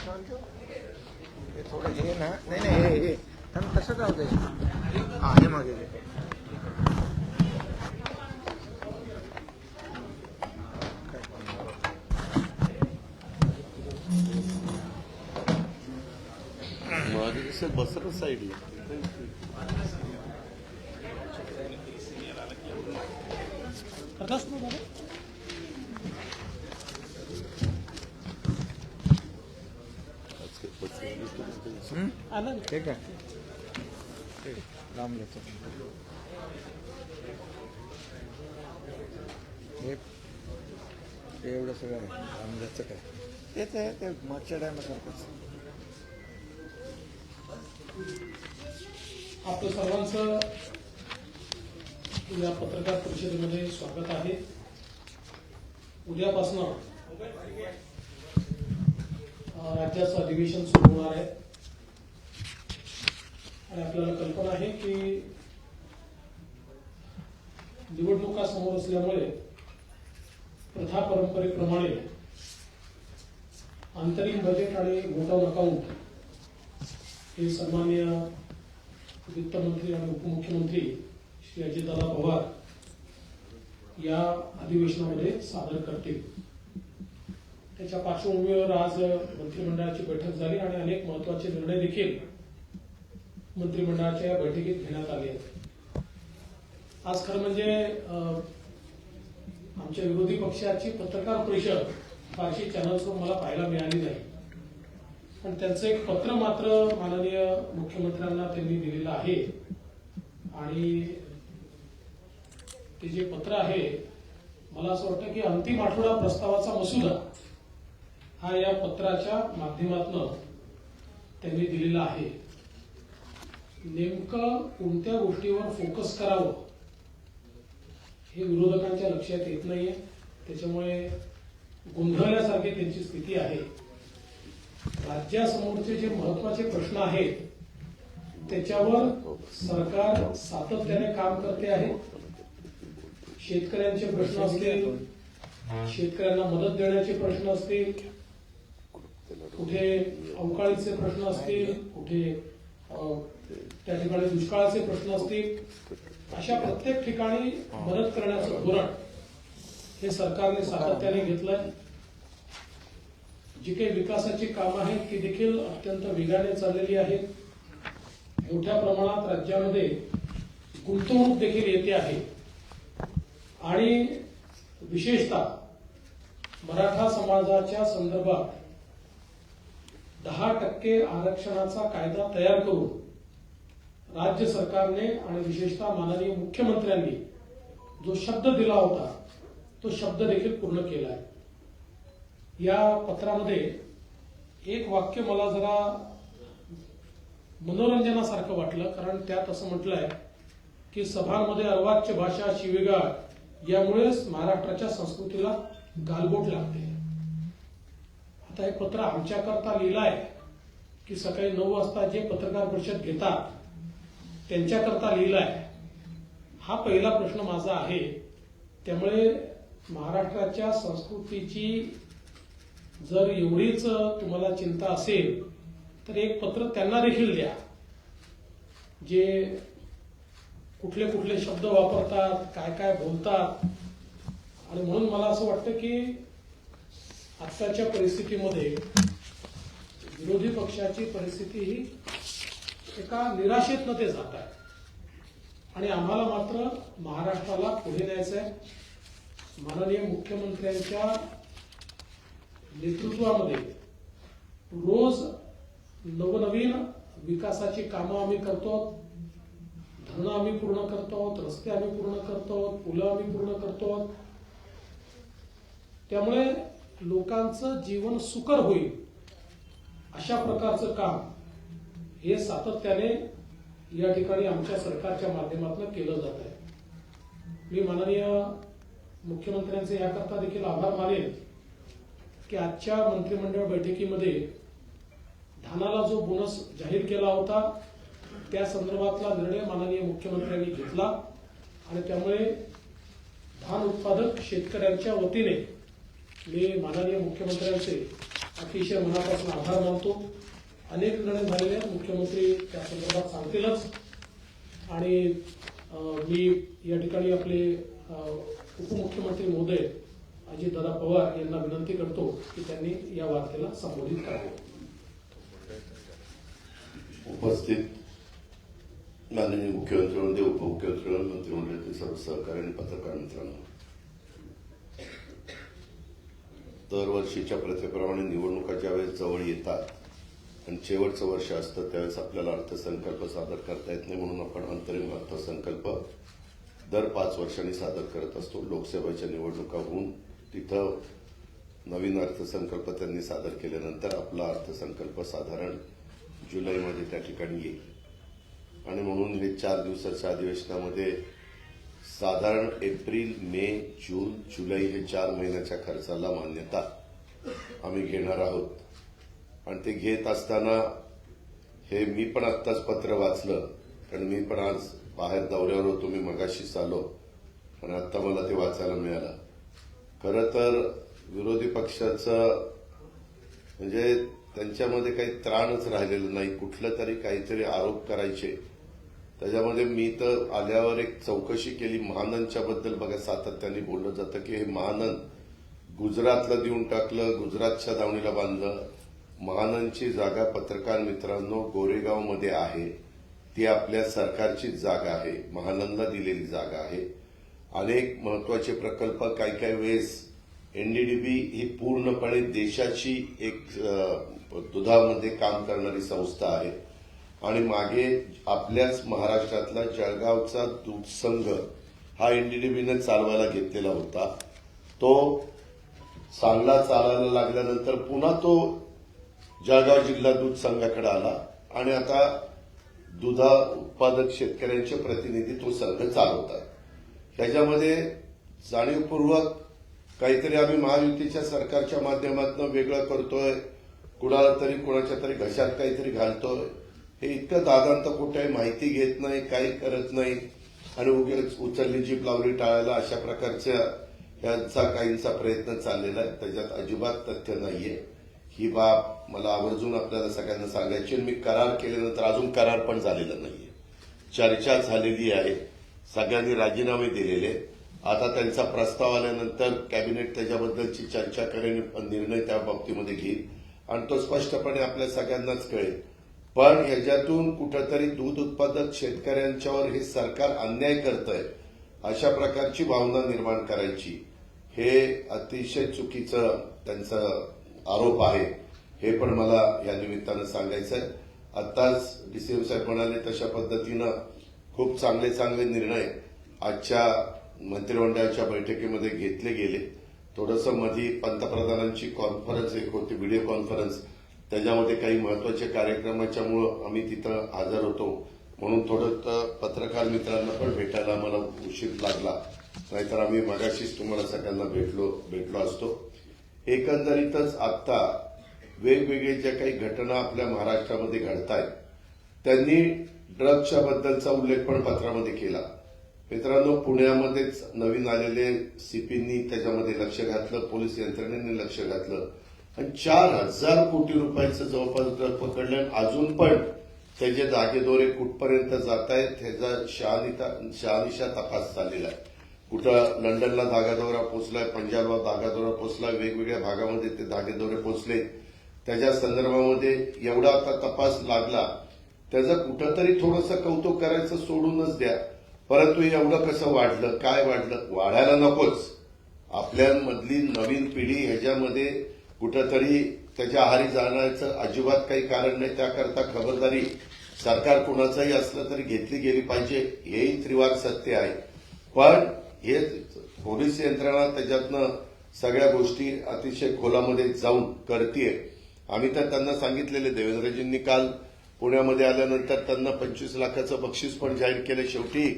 हे थोडं हे ना नाही नाही हे त्यांना कसं राहू दे. हा हे मागे मागे कसे बसर साईडला ठीक आहे लांब घेतो. हे एवढं सगळं आहे लांब घ्यायचं काय तेच आहे ते मागच्या टायमासारखंच. आपलं सर्वांचं या पत्रकार परिषदेमध्ये स्वागत आहे. उद्यापासून राज्याचं अधिवेशन सुरू होणार आहे आणि आपल्याला कल्पना आहे की निवडणुका समोर असल्यामुळे प्रथा परंपरेप्रमाणे अंतरिम बजेट आणि व्होट ऑन अकाउंट हे सन्माननीय वित्तमंत्री आणि उपमुख्यमंत्री श्री अजितदादा पवार या अधिवेशनामध्ये सादर करतील. त्याच्या पार्श्वभूमीवर आज मंत्रिमंडळाची बैठक झाली आणि अनेक महत्वाचे निर्णय देखील मंत्रिमंडळाच्या या बैठकीत घेण्यात आले आहेत. आज खरं म्हणजे आमच्या विरोधी पक्षाची पत्रकार परिषद फारशी चॅनल्सवर मला पाहायला मिळाली नाही, पण त्यांचं एक पत्र मात्र माननीय मुख्यमंत्र्यांना त्यांनी दिलेलं आहे आणि ते जे पत्र आहे मला असं वाटतं की अंतिम आठवडा प्रस्तावाचा मसुदा हा या पत्राच्या माध्यमातून त्यांनी दिलेला आहे. नेमकं कोणत्या गोष्टीवर फोकस करावं हे विरोधकांच्या लक्षात येत नाहीये, त्याच्यामुळे गोंधळल्यासारखी त्यांची स्थिती आहे. राज्यासमोरचे जे महत्वाचे प्रश्न आहेत त्याच्यावर सरकार सातत्याने काम करते आहे. शेतकऱ्यांचे प्रश्न असतील, शेतकऱ्यांना मदत देण्याचे प्रश्न असतील, कुठे अवकाळीचे प्रश्न असतील, कुठे त्या ठिकाणी दुष्काळाचे प्रश्न असतील, अशा प्रत्येक ठिकाणी मदत करण्याचं धोरण हे सरकारने सातत्याने घेतलंय. जी काही विकासाची कामं आहेत ती देखील अत्यंत वेगाने चाललेली आहेत. मोठ्या प्रमाणात राज्यामध्ये गुंतवणूक देखील येते आहे आणि विशेषतः मराठा समाजाच्या संदर्भात 10% आरक्षणाचा कायदा तयार करून राज्य सरकारने आणि विशेषतः माननीय मुख्यमंत्र्यांनी जो शब्द दिला होता तो शब्द देखील पूर्ण केला आहे. या पत्रामध्ये एक वाक्य मला जरा मनोरंजनासारखं वाटलं, कारण त्यात असं म्हटलंय की सभांमध्ये अर्वाच्य भाषा, शिवीगाळ यामुळेच महाराष्ट्राच्या संस्कृतीला गालबोट लागते. आता हे पत्र आमच्याकरता लिहिलं आहे की सकाळी 9 वाजता जे पत्रकार परिषद घेतात त्यांच्याकरता लिहिलं आहे, हा पहिला प्रश्न माझा आहे. त्यामुळे महाराष्ट्राच्या संस्कृतीची जर एवढीच तुम्हाला चिंता असेल तर एक पत्र त्यांना देखील द्या, जे कुठले कुठले शब्द वापरतात, काय काय बोलतात. आणि म्हणून मला असं वाटतं की आत्ताच्या परिस्थितीमध्ये विरोधी पक्षाची परिस्थिती ही एका निराशेतनं ते जात आहे आणि आम्हाला मात्र महाराष्ट्राला पुढे न्यायचं आहे. माननीय मुख्यमंत्र्यांच्या नेतृत्वामध्ये रोज नवनवीन विकासाची कामं आम्ही करतो, धरणं आम्ही पूर्ण करतो, रस्ते आम्ही पूर्ण करतो, पुलं आम्ही पूर्ण करतो. त्यामुळे लोकांचं जीवन सुकर होईल अशा प्रकारचं काम हे सातत्याने या ठिकाणी आमच्या सरकारच्या माध्यमातून केलं जात आहे. मी माननीय मुख्यमंत्र्यांचे याकरता देखील आभार मानेन की आजच्या मंत्रिमंडळ बैठकीमध्ये धानाला जो बोनस जाहीर केला होता त्या संदर्भातला निर्णय माननीय मुख्यमंत्र्यांनी घेतला आणि त्यामुळे धान उत्पादक शेतकऱ्यांच्या वतीने मी माननीय मुख्यमंत्र्यांचे अतिशय मनापासून आभार मानतो. अनेक निर्णय झालेले आहेत, मुख्यमंत्री त्या संदर्भात सांगतीलच. आणि मी या ठिकाणी आपले उपमुख्यमंत्री महोदय अजितदादा पवार यांना विनंती करतो की त्यांनी या वार्तेला संबोधित करावे. उपस्थित माननीय मुख्यमंत्री महोदय, उपमुख्यमंत्री मंत्रिमंडळातील सर्व सहकारी आणि पत्रकार मित्रांनो, दरवर्षीच्या प्रथेप्रमाणे निवडणुका ज्यावेळेस जवळ येतात आणि शेवटचं वर्ष असतं त्यावेळेस आपल्याला अर्थसंकल्प सादर करता येत नाही, म्हणून आपण अंतरिम अर्थसंकल्प दर 5 वर्षांनी सादर करत असतो. लोकसभेच्या निवडणुका होऊन तिथं नवीन अर्थसंकल्प त्यांनी सादर केल्यानंतर आपला अर्थसंकल्प साधारण जुलैमध्ये त्या ठिकाणी येईल. आणि म्हणून हे 4 दिवसाच्या अधिवेशनामध्ये साधारण एप्रिल, मे, जून, जुलै हे 4 महिन्याच्या खर्चाला मान्यता आम्ही घेणार आहोत. आणि ते घेत असताना हे मी पण आत्ताच पत्र वाचलं, कारण मी पण आज बाहेर दौऱ्यावर होतो. मी मगाशीच आलो आणि आत्ता मला ते वाचायला मिळालं. खरं तर विरोधी पक्षाचं म्हणजे त्यांच्यामध्ये काही त्राणच राहिलेलं नाही. कुठलं तरी काहीतरी आरोप करायचे. त्याच्यामध्ये मी तर आल्यावर एक चौकशी केली महानंदच्या बद्दल. बघा, सातत्याने बोललं जातं की हे महानंद गुजरातला देऊन टाकलं, गुजरातच्या दावणीला बांधलं. महानंदची जागा पत्रकार मित्रांनो गोरेगावमध्ये आहे. ती आपल्या सरकारचीच जागा आहे, महानंदला दिलेली जागा आहे. अनेक महत्वाचे प्रकल्प काही वेळेस एनडीडीबी ही पूर्णपणे देशाची एक दुधामध्ये काम करणारी संस्था आहे. आणि मागे आपल्याच महाराष्ट्रातला जळगावचा दूध संघ हा एनडीडीबीने चालवायला घेतलेला होता. तो चांगला चालायला लागल्यानंतर पुन्हा तो जळगाव जिल्हा दूध संघाकडे आला आणि आता दुधा उत्पादक शेतकऱ्यांचे प्रतिनिधी तो संघ चालवतात. त्याच्यामध्ये जाणीवपूर्वक काहीतरी आम्ही महायुतीच्या सरकारच्या माध्यमातून वेगळं करतोय, कुणाला तरी कुणाच्या तरी घशात काहीतरी घालतोय. हे इतकं दादांत कुठे माहिती घेत नाही, काही करत नाही आणि उगेच उचलली जीभ लावली टाळायला अशा प्रकारच्या यांचा काहींचा प्रयत्न चाललेला आहे. त्याच्यात अजिबात तथ्य नाहीये. ही बाब मला आवर्जून आपल्याला सगळ्यांना सांगायची. मी करार केल्यानंतर अजून करार पण झालेला नाहीये. चर्चा झालेली आहे, सगळ्यांनी राजीनामे दिलेले. आता त्यांचा प्रस्ताव आल्यानंतर कॅबिनेट त्याच्याबद्दलची चर्चा करेल, निर्णय त्या बाबतीमध्ये घेईल आणि तो स्पष्टपणे आपल्या सगळ्यांनाच कळेल. पण ह्याच्यातून कुठंतरी दूध उत्पादक शेतकऱ्यांच्यावर हे सरकार अन्याय करतंय अशा प्रकारची भावना निर्माण करायची, हे अतिशय चुकीचं त्यांचा आरोप आहे. हे पण मला या निमित्तानं सांगायचं आहे. आत्ताच डीसीएम साहेब म्हणाले तशा पद्धतीनं खूप चांगले निर्णय आजच्या मंत्रिमंडळाच्या बैठकीमध्ये घेतले गेले. थोडंसं मधी पंतप्रधानांची कॉन्फरन्स एक होती, व्हिडिओ कॉन्फरन्स, त्याच्यामध्ये काही महत्वाच्या कार्यक्रमाच्यामुळं आम्ही तिथं हजर होतो, म्हणून थोडं पत्रकार मित्रांना पण भेटायला मला उशीर लागला. नाहीतर आम्ही मगाशीच तुम्हाला सगळ्यांना भेटलो असतो. एकंदरीतच आता वेगवेगळे ज्या काही घटना आपल्या महाराष्ट्रामध्ये घडतायत, त्यांनी ड्रग्सच्या बद्दलचा उल्लेख पण पत्रामध्ये केला. मित्रांनो, पुण्यामध्येच नवीन आलेले सीपींनी त्याच्यामध्ये लक्ष घातलं, पोलीस यंत्रणेने लक्ष घातलं आणि 4,000 कोटी रुपयाचं जवळपास ड्रग पकडलं. अजून पण त्याचे धागेदोरे कुठपर्यंत जात आहेत ह्याचा शहानिशा तपास चाललेला आहे. कुठं लंडनला धागादोरा पोचलाय, पंजाबला धागादोरा पोचलाय, वेगवेगळ्या भागामध्ये ते धागेदोरे पोचले. त्याच्या संदर्भामध्ये एवढा आता तपास लागला, त्याचं कुठंतरी थोडंसं कौतुक करायचं सोडूनच द्या. परंतु एवढं कसं वाढलं, काय वाढलं, वाढायला नकोच. आपल्यामधली नवीन पिढी ह्याच्यामध्ये कुठंतरी त्याच्या आहारी जाण्याचं अजिबात काही कारण नाही. त्याकरता खबरदारी सरकार कुणाचंही असलं तरी घेतली गेली पाहिजे, हेही त्रिवार सत्य आहे. पण हे पोलीस यंत्रणा त्याच्यातनं सगळ्या गोष्टी अतिशय खोलामध्ये जाऊन करतेय. आम्ही तर त्यांना सांगितलेले, देवेंद्रजींनी काल पुण्यामध्ये आल्यानंतर त्यांना 25 लाखाचं बक्षीस पण जाहीर केलं. शेवटी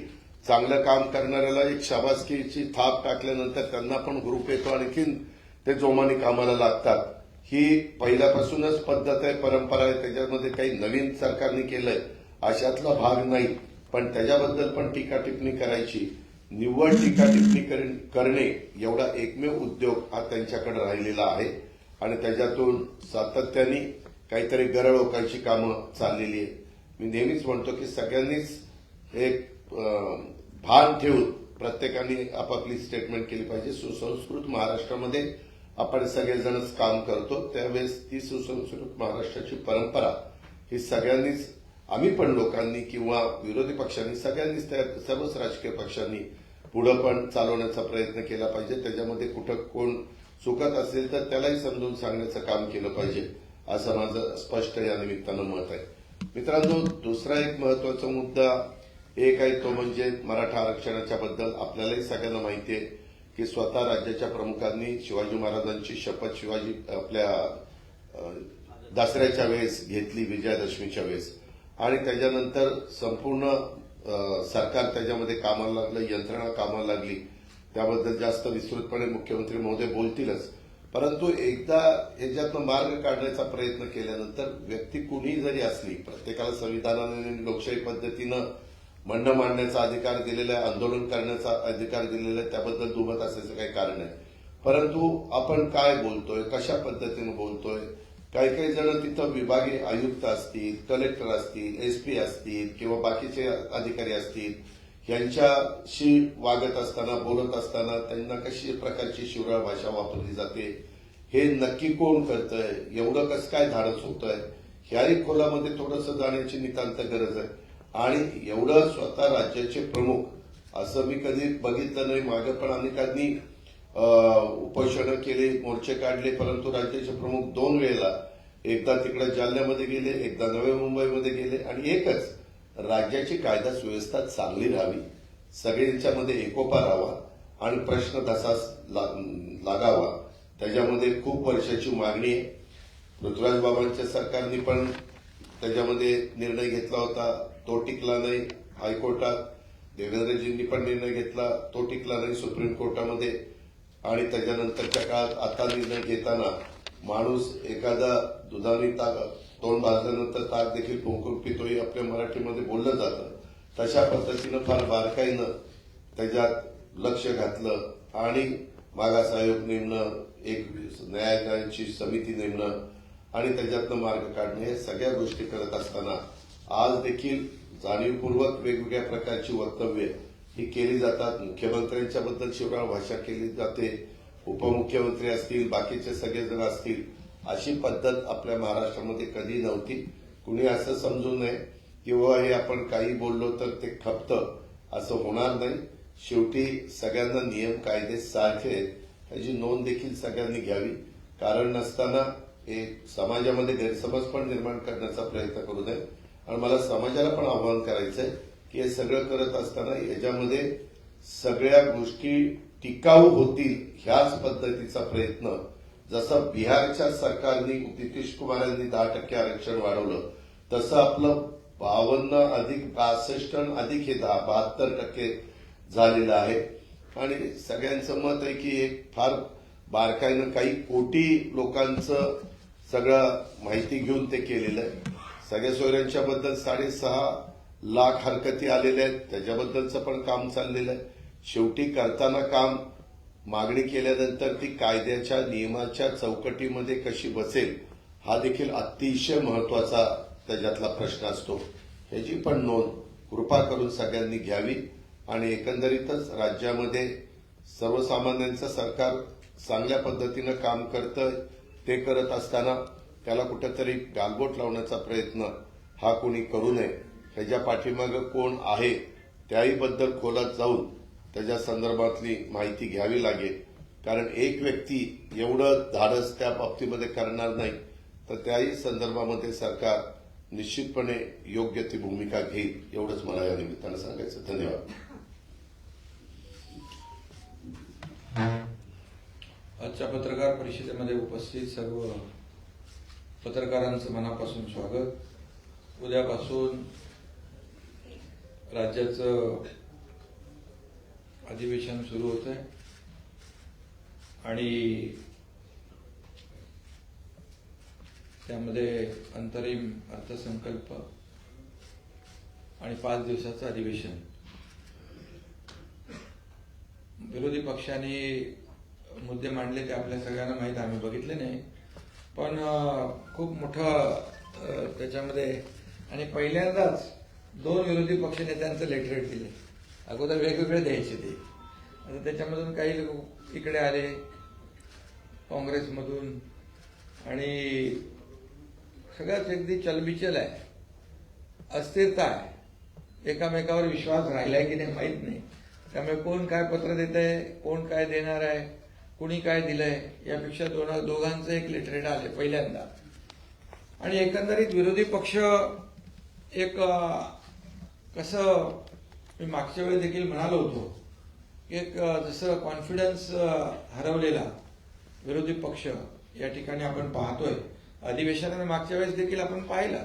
चांगलं काम करणाऱ्याला एक शाबासकीची थाप टाकल्यानंतर त्यांना पण ग्रुप येतो, आणखीन ते जोमाने कामाला लागतात. ही पहिल्यापासूनच पद्धत आहे, परंपरा आहे. त्याच्यामध्ये काही नवीन सरकारने केलंय अशातला भाग नाही. पण त्याच्याबद्दल पण टीका टिप्पणी करायची, निव्वळ टीका टिप्पणी करणे एवढा एकमेव उद्योग हा त्यांच्याकडे राहिलेला आहे. आणि त्याच्यातून सातत्याने काहीतरी गरळोकायची कामं चाललेली आहे. मी नेहमीच म्हणतो की सगळ्यांनीच एक भान ठेवून प्रत्येकाने आपापली स्टेटमेंट केली पाहिजे. सुसंस्कृत महाराष्ट्रामध्ये आपण सगळेजणच काम करतो, त्यावेळेस ती सुसंस्कृत महाराष्ट्राची परंपरा ही सगळ्यांनीच, आम्ही पण लोकांनी किंवा विरोधी पक्षांनी, सगळ्यांनीच त्या सर्वच राजकीय पक्षांनी पुढे पण चालवण्याचा प्रयत्न केला पाहिजे. त्याच्यामध्ये कुठं कोण चुकत असेल तर त्यालाही समजून सांगण्याचं काम केलं पाहिजे, असं माझं स्पष्ट या निमित्तानं मत आहे. मित्रांनो, दुसरा एक महत्वाचा मुद्दा एक आहे तो म्हणजे मराठा आरक्षणाच्या बद्दल. आपल्यालाही सगळ्यांना माहिती आहे की स्वतः राज्याच्या प्रमुखांनी शिवाजी महाराजांची शपथ शिवाजी आपल्या दसऱ्याच्या वेळेस घेतली, विजयादशमीच्या वेळेस, आणि त्याच्यानंतर संपूर्ण सरकार त्याच्यामध्ये कामाला लागलं, यंत्रणा कामाला लागली. त्याबद्दल जास्त विस्तृतपणे मुख्यमंत्री महोदय बोलतीलच. परंतु एकदा याच्यातनं मार्ग काढण्याचा प्रयत्न केल्यानंतर व्यक्ती कुणीही जरी असली, प्रत्येकाला संविधानाने लोकशाही पद्धतीनं म्हणणं मांडण्याचा अधिकार दिलेला आहे, आंदोलन करण्याचा अधिकार दिलेला आहे, त्याबद्दल दुमत असायचं काही कारण नाही. परंतु आपण काय बोलतोय, कशा पद्धतीनं बोलतोय, काही काही जण तिथं विभागीय आयुक्त असतील, कलेक्टर असतील, एसपी असतील किंवा बाकीचे अधिकारी असतील, यांच्याशी वागत असताना, बोलत असताना त्यांना कशी प्रकारची शिवराळ भाषा वापरली जाते, हे नक्की कोण करतंय, एवढं कसं काय धाडस होतंय, ह्याही खोलामध्ये थोडंसं जाण्याची नितांत गरज आहे. आणि एवढं स्वतः राज्याचे प्रमुख असं मी कधी बघितलं नाही. मागे पण अनेकांनी उपोषणं केली, मोर्चे काढले, परंतु राज्याचे प्रमुख 2 वेळेला, एकदा तिकडे जालन्यामध्ये गेले, एकदा नवी मुंबईमध्ये गेले, आणि एकच, राज्याची कायदा सुव्यवस्था चांगली राहावी, सगळ्यांच्यामध्ये एकोपा राहावा आणि प्रश्न तसाच लागावा, त्याच्यामध्ये खूप वर्षाची मागणी आहे. पृथ्वीराज बाबांच्या सरकारने पण त्याच्यामध्ये निर्णय घेतला होता, तो टिकला नाही हायकोर्टात. देवेंद्रजींनी पण निर्णय घेतला, तो टिकला नाही सुप्रीम कोर्टामध्ये. आणि त्याच्यानंतरच्या काळात आता निर्णय घेताना माणूस एखादा दुधाने तोंड भाजल्यानंतर ताक देखील फुंकून पितोही आपल्या मराठीमध्ये बोललं जातं. तशा पद्धतीनं फार बारकाईनं त्याच्यात लक्ष घातलं आणि मागास आयोग नेमणं, एक न्यायालयाची समिती नेमणं आणि त्याच्यातनं मार्ग काढणे, हे सगळ्या गोष्टी करत असताना आज देखील जाणीवपूर्वक वेगवेगळ्या प्रकारची वक्तव्य ही केली जातात. मुख्यमंत्र्यांच्या बद्दल शिवराळ भाषा केली जाते, उपमुख्यमंत्री असतील, बाकीचे सगळेजण असतील. अशी पद्धत आपल्या महाराष्ट्रामध्ये कधी नव्हती. कुणी असं समजू नये किंवा हे आपण काही बोललो तर ते खपतं, असं होणार नाही. शेवटी सगळ्यांना नियम कायदे सारखे आहेत, ह्याची नोंद देखील सगळ्यांनी घ्यावी. कारण नसताना एक समाजामध्ये गैरसमज पण निर्माण करण्याचा प्रयत्न करू नये. आणि मला समाजाला पण आवाहन करायचंय की हे सगळं करत असताना याच्यामध्ये सगळ्या गोष्टी टिकाऊ होतील ह्याच पद्धतीचा प्रयत्न, जसं बिहारच्या सरकारने नितीश कुमार यांनी 10% आरक्षण वाढवलं, तसं आपलं 52 अधिक 62 अधिक हे 72% झालेलं आहे. आणि सगळ्यांचं मत आहे की एक फार बारकाईनं काही कोटी लोकांचं सगळं माहिती घेऊन ते केलेलं आहे. सगळ्या सोयऱ्यांच्या बद्दल 6.5 लाख हरकती आलेल्या आहेत, त्याच्याबद्दलचं पण काम चाललेलं आहे. शेवटी करताना काम मागणी केल्यानंतर ती कायद्याच्या नियमाच्या चौकटीमध्ये कशी बसेल हा देखील अतिशय महत्वाचा त्याच्यातला प्रश्न असतो. ह्याची पण नोंद कृपा करून सगळ्यांनी घ्यावी. आणि एकंदरीतच राज्यामध्ये सर्वसामान्यांचं सरकार चांगल्या पद्धतीनं काम करतं, ते करत असताना त्याला कुठेतरी गालबोट लावण्याचा प्रयत्न हा कोणी करू नये. ह्याच्या पाठीमागं कोण आहे त्याही बद्दल खोलात जाऊन त्याच्या संदर्भातली माहिती घ्यावी लागेल. कारण एक व्यक्ती एवढं धाडस त्या बाबतीमध्ये करणार नाही, तर त्याही संदर्भामध्ये सरकार निश्चितपणे योग्य ती भूमिका घेईल, एवढंच मला या निमित्तानं सांगायचं. धन्यवाद. आजच्या पत्रकार परिषदेमध्ये उपस्थित सर्व पत्रकारांचं मनापासून स्वागत. उद्यापासून राज्याचं अधिवेशन सुरू होत आहे आणि त्यामध्ये अंतरिम अर्थसंकल्प आणि 5 दिवसाचं अधिवेशन. विरोधी पक्षांनी मुद्दे मांडले ते आपल्या सगळ्यांना माहीत, आम्ही बघितले नाही. पण खूप मोठं त्याच्यामध्ये आणि पहिल्यांदाच 2 विरोधी पक्ष नेत्यांचं लेटरेट दिले. अगोदर वेगवेगळे द्यायचे ते. आता त्याच्यामधून काही लोक इकडे आले काँग्रेसमधून आणि सगळ्याच अगदी चलबिचल आहे, अस्थिरता आहे, एकामेकावर विश्वास राहिलाय की नाही माहीत नाही. त्यामुळे कोण काय पत्र देत आहे, कोण काय देणार आहे, कुणी काय दिलंय यापेक्षा दोघांचं एक लेटरेट आले पहिल्यांदा. आणि एकंदरीत विरोधी पक्ष एक कसं मी मागच्या वेळी देखील म्हणालो होतो की एक जसं कॉन्फिडन्स हरवलेला विरोधी पक्ष या ठिकाणी आपण पाहतोय. अधिवेशनाने मागच्या वेळेस देखील आपण पाहिलं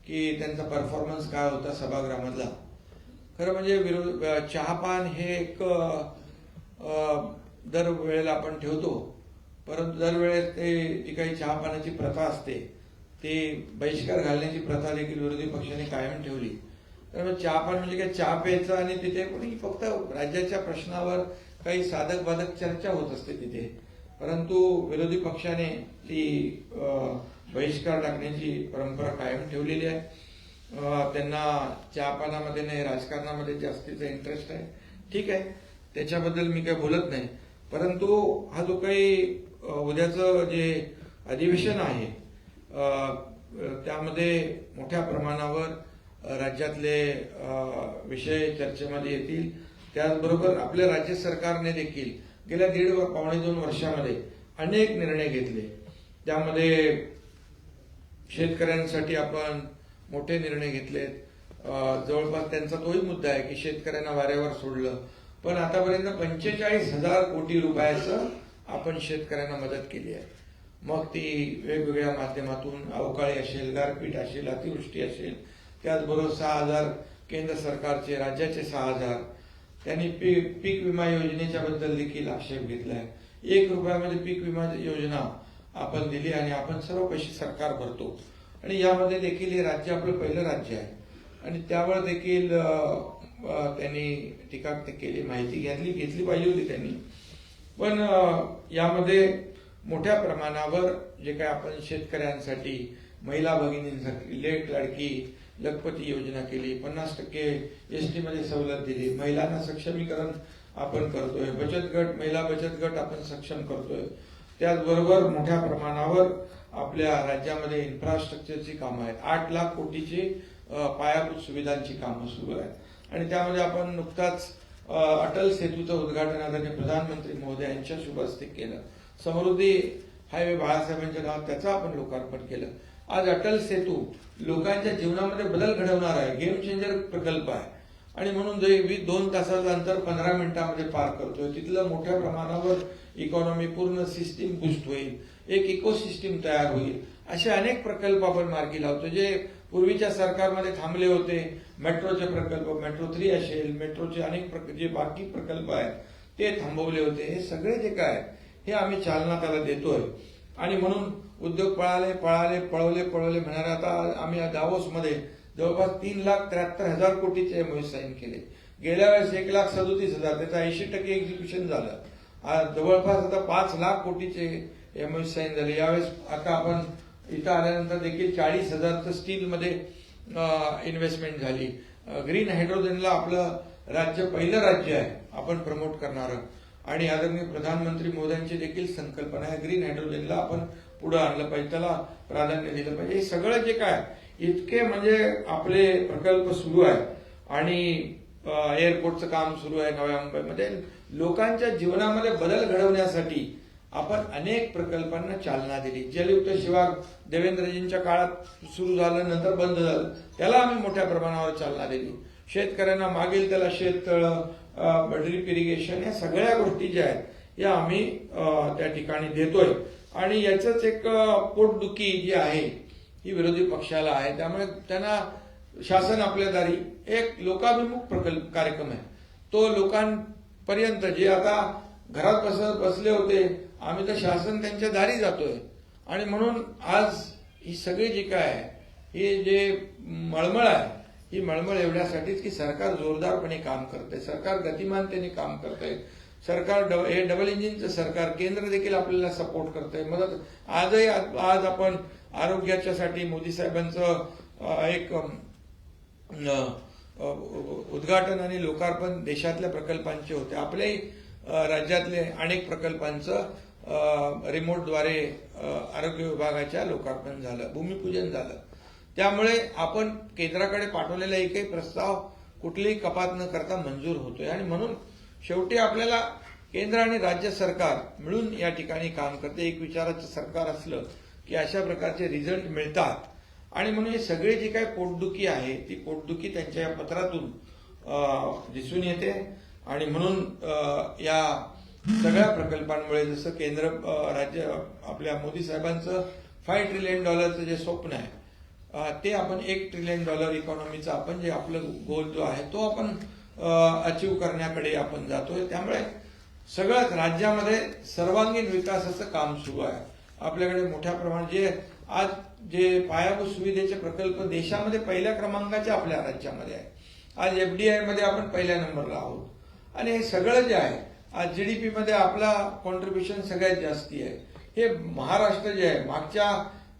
की त्यांचा परफॉर्मन्स काय होता सभागृहामधला. खरं म्हणजे चहापान हे एक दरवेळेला आपण ठेवतो, परंतु दरवेळेस ती काही चहापानाची प्रथा असते ती बहिष्कार घालण्याची प्रथा देखील विरोधी पक्षाने कायम ठेवली. तर चहापान म्हणजे काय, चहा प्यायचं आणि तिथे कोणी फक्त राज्याच्या प्रश्नावर काही साधक बाधक चर्चा होत असते तिथे. परंतु विरोधी पक्षाने ती बहिष्कार टाकण्याची परंपरा कायम ठेवलेली आहे. त्यांना चहापानामध्ये नाही राजकारणामध्ये जास्तीचा इंटरेस्ट आहे. ठीक आहे, त्याच्याबद्दल मी काही बोलत नाही. परंतु हा जो काही उद्याचं जे अधिवेशन आहे त्यामध्ये मोठ्या प्रमाणावर राज्यातले विषय चर्चेमध्ये येतील. त्याचबरोबर आपल्या राज्य सरकारने देखील गेल्या 1.5-2 वर्षामध्ये अनेक निर्णय घेतले. त्यामध्ये शेतकऱ्यांसाठी आपण मोठे निर्णय घेतलेत. जवळपास त्यांचा तोही मुद्दा आहे की शेतकऱ्यांना वाऱ्यावर सोडलं, पण आतापर्यंत 45,000 कोटी रुपयाचं आपण शेतकऱ्यांना मदत केली आहे. मग ती वेगवेगळ्या माध्यमातून अवकाळी असेल, गारपीट असेल, अतिवृष्टी असेल, त्याचबरोबर 6,000 केंद्र सरकारचे, राज्याचे 6,000. त्यांनी पीक विमा योजनेच्या बद्दल देखील आक्षेप घेतलाय. 1 रुपयामध्ये पीक विमा योजना आपण दिली आणि आपण सर्व पैसे सरकार भरतो. आणि यामध्ये देखील हे राज्य आपलं पहिलं राज्य आहे आणि त्यावर देखील त्यांनी टीका केली, माहिती घेतली पाहिजे होती त्यांनी. पण यामध्ये मोठ्या प्रमाणावर जे काय आपण शेतकऱ्यांसाठी, महिला भगिनींसाठी लेट लाडकी लखपती योजना केली, 50% एसटी मध्ये सवलत दिली, महिलांना सक्षमीकरण आपण करतोय, बचत गट, महिला बचत गट आपण सक्षम करतोय. त्याचबरोबर मोठ्या प्रमाणावर आपल्या राज्यामध्ये इन्फ्रास्ट्रक्चरची कामं आहेत. 8 लाख कोटीची पायाभूत सुविधांची कामं सुरू आहेत आणि त्यामध्ये आपण नुकताच अटल सेतूचं उद्घाटन आदरणीय प्रधानमंत्री महोदय यांच्या शुभ हस्ते केलं. समृद्धी हायवे बाळासाहेबांच्या गावात त्याचं आपण लोकार्पण केलं. आज अटल सेतू लोकांच्या जीवनामध्ये बदल घडवणार आहे, गेम चेंजर प्रकल्प आहे आणि म्हणून जे 2 तासाचं अंतर 15 मिनिटांमध्ये पार करतोय, तिथलं मोठ्या प्रमाणावर इकॉनॉमी पूर्ण सिस्टीम बूस्ट होईल, एक इकोसिस्टीम तयार होईल. असे अनेक प्रकल्प आपण मार्गी लावतो जे पूर्वीच्या सरकारमध्ये थांबले होते. मेट्रोचे प्रकल्प, मेट्रो 3 असेल, मेट्रोचे अनेक जे बाकी प्रकल्प आहेत ते थांबवले होते. हे सगळे जे काय हे आम्ही चालना त्याला देतोय आणि म्हणून उद्योग पळवले म्हणणारे आता आम्ही दावोसमध्ये जवळपास 3,73,000 कोटीचे एमओयू साईन केले. गेल्या वेळेस 1,37,000, त्याचं 80% एक्झिक्युशन झालं. आज जवळपास आता 5 लाख कोटीचे एमओयू साईन झाले. यावेळेस आता आपण इथं आल्यानंतर देखील 40,000चं स्टीलमध्ये इन्व्हेस्टमेंट झाली. ग्रीन हायड्रोजनला आपलं राज्य पहिलं राज्य आहे आपण प्रमोट करणारं आणि आदरणीय प्रधानमंत्री मोदींची देखील संकल्पना आहे ग्रीन हायड्रोजनला आपण पुढे आणलं पाहिजे, त्याला प्राधान्य दिलं पाहिजे. हे सगळं जे काय इतके म्हणजे आपले प्रकल्प सुरू आहेत आणि एअरपोर्टचं काम सुरू आहे नव्या मुंबईमध्ये. लोकांच्या जीवनामध्ये बदल घडवण्यासाठी आपण अनेक प्रकल्पांना चालना दिली. जलयुक्त शिवार देवेंद्रजींच्या काळात सुरू झालं, नंतर बंद झालं, त्याला आम्ही मोठ्या प्रमाणावर चालना दिली. शेतकऱ्यांना मागेल त्याला शेततळं, ड्रीप इरिगेशन, या सगळ्या गोष्टी ज्या आहेत या आम्ही त्या ठिकाणी देतोय आणि याचंच एक पोटदुखी जी आहे ही विरोधी पक्षाला आहे. त्यामुळे त्यांना शासन आपल्या दारी एक लोकाभिमुख प्रकल्प कार्यक्रम आहे, तो लोकांपर्यंत जे आता घरात बसले होते आम्ही तर शासन त्यांच्या दारी जातोय आणि म्हणून आज ही सगळी जी काय आहे ही जे मळमळ आहे ही मळमळ एवढ्यासाठीच की सरकार जोरदारपणे काम करते, सरकार गतिमानतेने काम करते. सरकार हे डबल इंजिनचं सरकार, केंद्र देखील आपल्याला सपोर्ट करतंय, मदत. आजही आज आपण आरोग्याच्यासाठी मोदी साहेबांचं एक उद्घाटन आणि लोकार्पण देशातल्या प्रकल्पांचे होते. आपल्याही राज्यातले अनेक प्रकल्पांचं रिमोटद्वारे आरोग्य विभागाच्या लोकार्पण झालं, भूमिपूजन झालं. त्यामुळे आपण केंद्राकडे पाठवलेला एकही प्रस्ताव कुठलीही कपात न करता मंजूर होतोय. आणि म्हणून शेवटी आपल्याला केंद्र आणि राज्य सरकार मिळून या ठिकाणी काम करते. एक विचाराचं सरकार असलं की अशा प्रकारचे रिझल्ट मिळतात. आणि म्हणून हे सगळे जी काही पोटदुखी आहे ती पोटदुखी त्यांच्या या पत्रातून दिसून येते. आणि म्हणून या सगळ्या प्रकल्पांमुळे जसं केंद्र राज्य आपल्या मोदी साहेबांचं $5 ट्रिलियन जे स्वप्न आहे ते आपण $1 ट्रिलियन इकॉनॉमीचा आपण जे आपलं गोल जो आहे तो आपण अचीव करण्याकडे आपण जातोय. त्यामुळे सगळ्याच राज्यामध्ये सर्वांगीण विकासाचं काम सुरू आहे. आपल्याकडे मोठ्या प्रमाणात आज जे पायाभूत सुविधेचे प्रकल्प देशामध्ये पहिल्या क्रमांकाचे आपल्या राज्यामध्ये आहे. आज FDI मध्ये आपण पहिल्या नंबरला आहोत. आणि हे सगळं जे आहे आज GDP मध्ये आपला कॉन्ट्रीब्युशन सगळ्यात जास्ती आहे. हे महाराष्ट्र जे आहे, मागच्या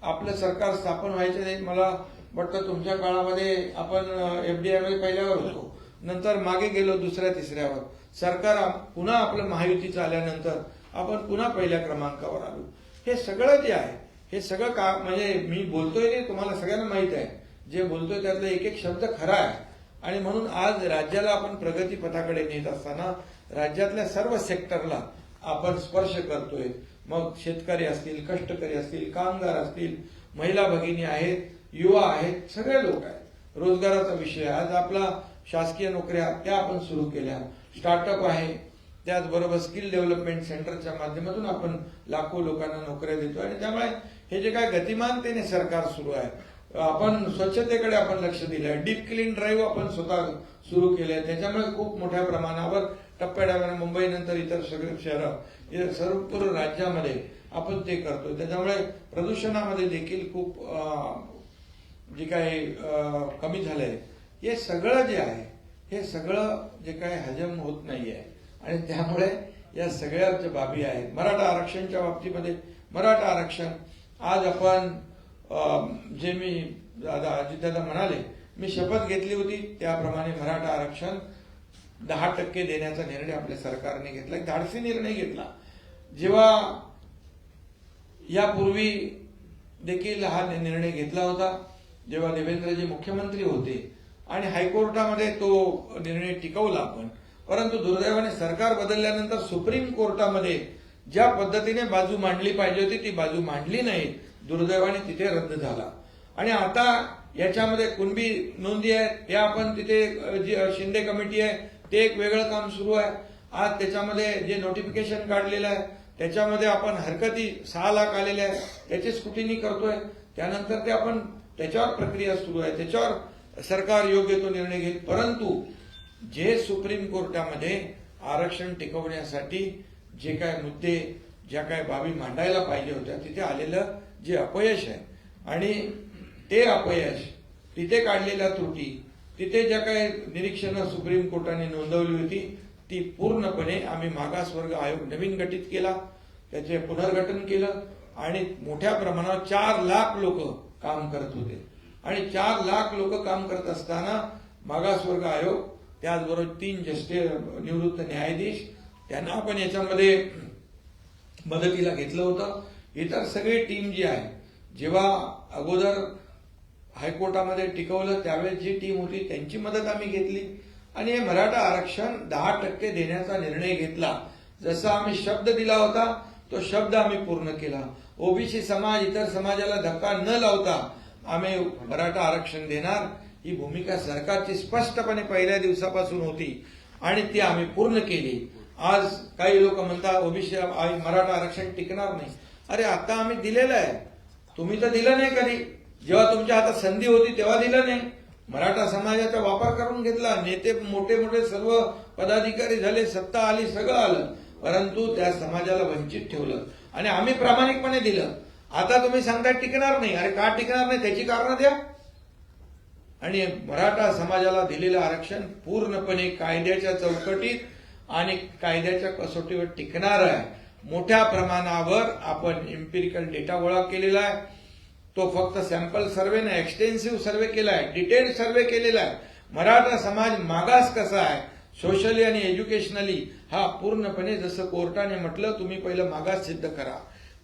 आपलं सरकार स्थापन व्हायच्या मला वाटतं तुमच्या काळामध्ये आपण FDI मध्ये पहिल्यावर होतो, नंतर मागे गेलो दुसऱ्या तिसऱ्यावर. सरकार पुन्हा आपलं महायुतीचं आल्यानंतर आपण पुन्हा पहिल्या क्रमांकावर आलो. हे सगळं जे आहे हे सगळं का म्हणजे मी बोलतोय नाही, तुम्हाला सगळ्यांना माहित आहे जे बोलतोय त्यातला एक एक शब्द खरा आहे. आणि म्हणून आज राज्याला आपण प्रगती पथाकडे नेत असताना राज्यातल्या सर्व सेक्टरला आपण स्पर्श करतोय. मग शेतकरी असतील, कष्टकरी असतील, कामगार असतील, महिला भगिनी आहेत, युवा आहेत, सगळे लोक आहेत. रोजगाराचा विषय आज आपला शासकीय नोकऱ्या त्या आपण सुरू केल्या, स्टार्टअप आहे, त्याचबरोबर स्किल डेव्हलपमेंट सेंटरच्या माध्यमातून आपण लाखो लोकांना नोकऱ्या देतो. आणि त्यामुळे हे जे काय गतिमानतेने सरकार सुरू आहे, आपण स्वच्छतेकडे आपण लक्ष दिलंय, डीप क्लीन ड्राईव्ह आपण स्वतः सुरू केले. त्याच्यामुळे खूप मोठ्या प्रमाणावर टप्प्याटप्प्याने मुंबईनंतर इतर सगळे शहरं सर्व राज्यामध्ये आपण ते करतो. त्याच्यामुळे प्रदूषणामध्ये देखील खूप जे काही कमी झालंय. हे सगळं जे आहे हे सगळं जे काही हजम होत नाहीये. आणि त्यामुळे या सगळ्या ज्या बाबी आहेत, मराठा आरक्षणच्या बाबतीमध्ये मराठा आरक्षण आज आपण जे मी अजितदादा म्हणाले, मी शपथ घेतली होती त्याप्रमाणे मराठा आरक्षण 10% देण्याचा निर्णय आपल्या सरकारने घेतला. एक धाडसी निर्णय घेतला. जेव्हा यापूर्वी देखील हा निर्णय घेतला होता, जेव्हा देवेंद्रजी मुख्यमंत्री होते आणि हायकोर्टामध्ये तो निर्णय टिकवला आपण. परंतु दुर्दैवाने सरकार बदलल्यानंतर सुप्रीम कोर्टामध्ये ज्या पद्धतीने बाजू मांडली पाहिजे होती ती बाजू मांडली नाही. दुर्दैवाने तिथे रद्द झाला. आणि आता याच्यामध्ये कुणबी नोंदी आहेत त्या आपण तिथे जी शिंदे कमिटी आहे ते एक वेगळं काम सुरू आहे. आज त्याच्यामध्ये जे नोटिफिकेशन काढलेलं आहे त्याच्यामध्ये आपण हरकती 6 लाख आलेल्या आहेत त्याची स्क्रुटिनी करतोय. त्यानंतर ते आपण त्याच्यावर प्रक्रिया सुरू आहे, त्याच्यावर सरकार योग्य तो निर्णय घेईल. परंतु जे सुप्रीम कोर्टामध्ये आरक्षण टिकवण्यासाठी जे काय मुद्दे ज्या काय बाबी मांडायला पाहिजे होत्या तिथे आलेलं जे अपयश आहे आणि ते अपयश, तिथे काढलेल्या त्रुटी, तिथे ज्या काही निरीक्षणं सुप्रीम कोर्टाने नोंदवली होती ती पूर्णपणे आम्ही मागासवर्ग आयोग नवीन गठीत केला, त्याचे पुनर्गठन केलं आणि मोठ्या प्रमाणावर 4 लाख लोक काम करत होते. आणि 4 लाख लोक काम करत असताना मागासवर्ग आयोग त्याचबरोबर 3 निवृत्त न्यायाधीश त्यांना आपण याच्यामध्ये मदतीला घेतलं होतं. इतर सगळी टीम जी आहे, जेव्हा अगोदर हायकोर्टामध्ये टिकवलं त्यावेळेस जी टीम होती त्यांची मदत आम्ही घेतली आणि हे मराठा आरक्षण 10% देण्याचा निर्णय घेतला. जसा आम्ही शब्द दिला होता तो शब्द आम्ही पूर्ण केला. ओबीसी समाज इतर समाजाला धक्का न लावता आम्ही मराठा आरक्षण देणार ही भूमिका सरकारची स्पष्टपणे पहिल्या दिवसापासून होती आणि ती आम्ही पूर्ण केली. आज काही लोक म्हणतात ओबीसी मराठा आरक्षण टिकणार नाही. अरे आता आम्ही दिलेलं आहे, तुम्ही तर दिलं नाही कधी. जेव्हा तुमच्या हातात संधी होती तेव्हा दिलं नाही. मराठा समाजाचा वापर करून घेतला, नेते मोठे मोठे सर्व पदाधिकारी झाले, सत्ता आली, सगळं आलं, परंतु त्या समाजाला वंचित ठेवलं आणि आम्ही प्रामाणिकपणे दिलं. आता तुम्ही सांगता टिकणार नाही. अरे का टिकणार नाही त्याची कारणं द्या. आणि मराठा समाजाला दिलेलं आरक्षण पूर्णपणे कायद्याच्या चौकटीत आणि कायद्याच्या कसोटीवर टिकणार आहे. मोठ्या प्रमाणावर आपण एम्पिरिकल डेटा गोळा केलेला आहे. तो फक्त सॅम्पल सर्व्हे नाही, एक्सटेन्सिव्ह सर्व्हे केला आहे, डिटेल्ड सर्व्हे केलेला आहे. मराठा समाज मागास कसा आहे सोशली आणि एज्युकेशनली हा पूर्णपणे, जसं कोर्टाने म्हटलं तुम्ही पहिलं मागास सिद्ध करा.